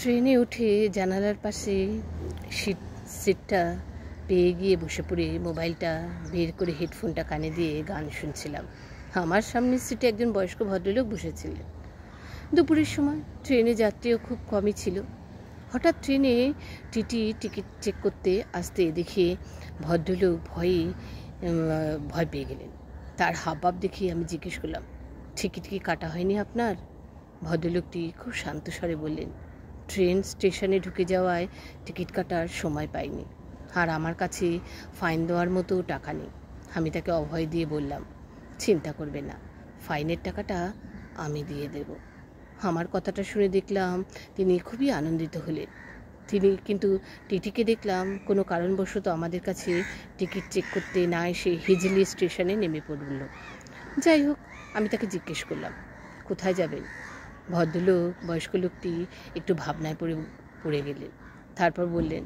ট্রেনে উঠে জানালার পাশে সিটটা পেয়ে গিয়ে বসে পড়ে মোবাইলটা বের করে হেডফোনটা কানে দিয়ে গান শুনছিলাম। আমার সামনের সিটে একজন বয়স্ক ভদ্রলোক বসেছিলেন। দুপুরের সময় ট্রেনে যাত্রীও খুব কমই ছিল। হঠাৎ ট্রেনে টিকিট চেক করতে আসতে দেখে ভদ্রলোক ভয় পেয়ে গেলেন। তার হাবভাব দেখে আমি জিজ্ঞেস করলাম, টিকিট কি কাটা হয়নি আপনার? ভদ্রলোকটি খুব শান্ত স্বরে বললেন, ট্রেন স্টেশনে ঢুকে যাওয়ায় টিকিট কাটার সময় পাইনি, আর আমার কাছে ফাইন দেওয়ার মতো টাকা নেই। আমি তাকে অভয় দিয়ে বললাম, চিন্তা করবে না, ফাইনের টাকাটা আমি দিয়ে দেব। আমার কথাটা শুনে দেখলাম তিনি খুবই আনন্দিত হলেন। কিন্তু টিটিকে দেখলাম কোনো কারণবশত আমাদের কাছে টিকিট চেক করতে না এসে হিজলি স্টেশনে নেমে পড়ল। যাই হোক, আমি তাকে জিজ্ঞেস করলাম, কোথায় যাবেন? বয়স্ক লোকটি একটু ভাবনায় পড়ে গেলেন। তারপর বললেন,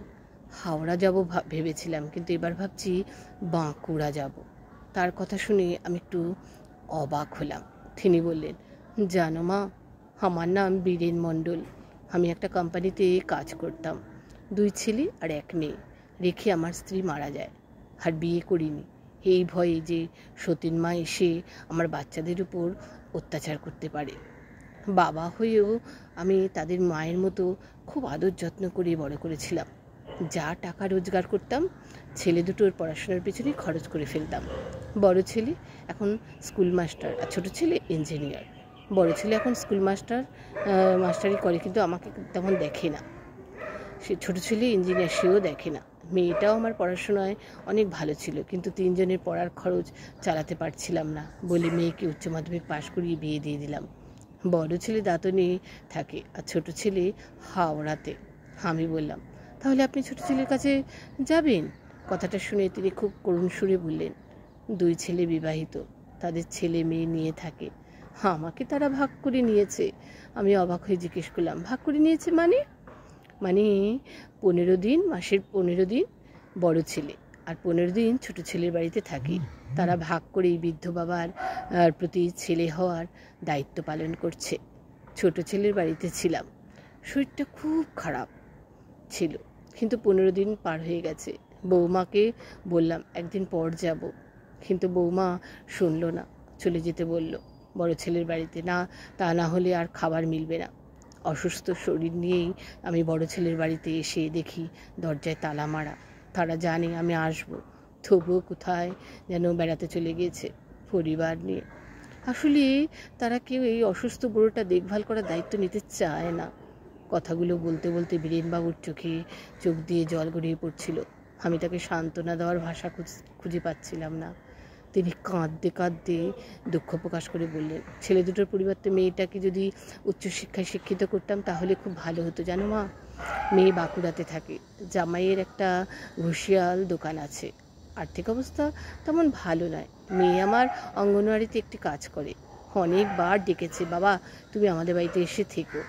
হাওড়া যাব ভেবেছিলাম, কিন্তু এবার ভাবছি বাঁকুড়া যাব। তার কথা শুনে আমি একটু অবাক হলাম। তিনি বললেন, জানো মা, আমার নাম বীরেন মণ্ডল। আমি একটা কোম্পানিতে কাজ করতাম। 2 ছেলে আর 1 মেয়ে রেখে আমার স্ত্রী মারা যায়, আর বিয়ে করিনি এই ভয়ে যে সতীন মা এসে আমার বাচ্চাদের উপর অত্যাচার করতে পারে। বাবা হয়েও আমি তাদের মায়ের মতো খুব আদর যত্ন করে বড় করেছিলাম। যা টাকা রোজগার করতাম ছেলে দুটোর পড়াশোনার পেছনে খরচ করে ফেলতাম। বড় ছেলে এখন স্কুল মাস্টার আর ছোট ছেলে ইঞ্জিনিয়ার। বড় ছেলে এখন স্কুল মাস্টারি করে, কিন্তু আমাকে তেমন দেখে না। সে ছোট ছেলে ইঞ্জিনিয়ার, সেও দেখে না। মেয়েটাও আমার পড়াশোনায় অনেক ভালো ছিল, কিন্তু 3 জনের পড়ার খরচ চালাতে পারছিলাম না বলে মেয়েকে উচ্চ মাধ্যমিক পাশ করিয়ে বিয়ে দিয়ে দিলাম। বড় ছেলে দাঁতনে থাকে আর ছোট ছেলে হাওড়াতে। আমি বললাম, তাহলে আপনি ছোট ছেলের কাছে যাবেন? কথাটা শুনে তিনি খুব করুণ সুরে বললেন, 2 ছেলে বিবাহিত, তাদের ছেলে মেয়ে নিয়ে থাকে। আমাকে তারা ভাগ করে নিয়েছে। আমি অবাক হয়ে জিজ্ঞেস করলাম, ভাগ করে নিয়েছে মানে? 15 দিন, মাসের 15 দিন বড় ছেলে আর 15 দিন ছোট ছেলের বাড়িতে থাকি। তারা ভাগ করে বৃদ্ধ বাবার প্রতি ছেলে হওয়ার দায়িত্ব পালন করছে। ছোট ছেলের বাড়িতে ছিলাম, শরীরটা খুব খারাপ ছিল, কিন্তু 15 দিন পার হয়ে গেছে। বৌমাকে বললাম একদিন পর যাব, কিন্তু বৌমা শুনল না, চলে যেতে বলল বড় ছেলের বাড়িতে। তা না হলে আর খাবার মিলবে না। অসুস্থ শরীর নিয়েই আমি বড় ছেলের বাড়িতে এসে দেখি দরজায় তালা মারা। তারা জানে আমি আসবো, তবুও কোথায় যেন বেড়াতে চলে গিয়েছে পরিবার নিয়ে। আসলে তারা কেউ এই অসুস্থ বুড়োটা দেখভাল করার দায়িত্ব নিতে চায় না। কথাগুলো বলতে বলতে বীরেনবাবুর চোখ দিয়ে জল গড়িয়ে পড়ছিল। আমি তাকে সান্ত্বনা দেওয়ার ভাষা খুঁজে পাচ্ছিলাম না। তিনি কাঁদতে কাঁদতে দুঃখ প্রকাশ করে বললেন, ছেলে দুটোর পরিবর্তে মেয়েটাকে যদি উচ্চশিক্ষায় শিক্ষিত করতাম তাহলে খুব ভালো হতো, জানো মা। মেয়ে বাঁকুড়াতে থাকে, জামাইয়ের একটা ঘুষিয়াল দোকান আছে। আর্থিক অবস্থা তেমন ভালো নয়। মেয়ে আমার অঙ্গনওয়াড়িতে একটি কাজ করে। অনেকবার ডেকেছে, বাবা তুমি আমাদের বাড়িতে এসে থেকো।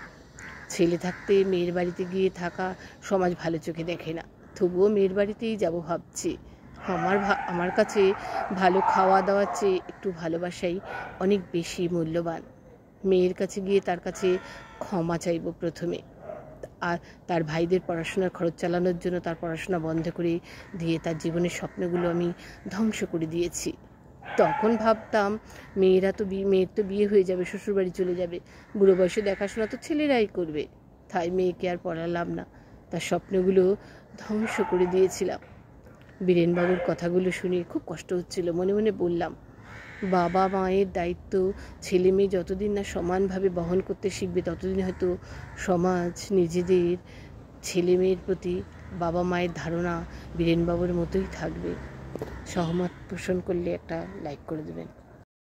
ছেলে থাকতে মেয়ের বাড়িতে গিয়ে থাকা সমাজ ভালো চোখে দেখে না, তবুও মেয়ের বাড়িতেই যাব ভাবছি। আমার কাছে ভালো খাওয়া দাওয়ার চেয়ে একটু ভালোবাসাই অনেক বেশি মূল্যবান। মেয়ের কাছে গিয়ে তার কাছে ক্ষমা চাইব প্রথমে, আর তার ভাইদের পড়াশোনার খরচ চালানোর জন্য তার পড়াশোনা বন্ধ করে দিয়ে তার জীবনের স্বপ্নগুলো আমি ধ্বংস করে দিয়েছি। তখন ভাবতাম মেয়ের তো বিয়ে হয়ে যাবে, শ্বশুরবাড়ি চলে যাবে, বুড়ো বয়সে দেখাশোনা তো ছেলেরাই করবে। তাই মেয়েকে আর পড়ালাম না, তার স্বপ্নগুলো ধ্বংস করে দিয়েছিলাম। বীরেনবাবুর কথাগুলো শুনে খুব কষ্ট হচ্ছিল। মনে মনে বললাম, বাবা মায়ের দায়িত্ব ছেলে মেয়ে যতদিন না সমানভাবে বহন করতে শিখবে ততদিন হয়তো সমাজ নিজেদের ছেলে মেয়ের প্রতি বাবা মায়ের ধারণা বীরেনবাবুর মতোই থাকবে। সহমত পোষণ করলে একটা লাইক করে দেবেন।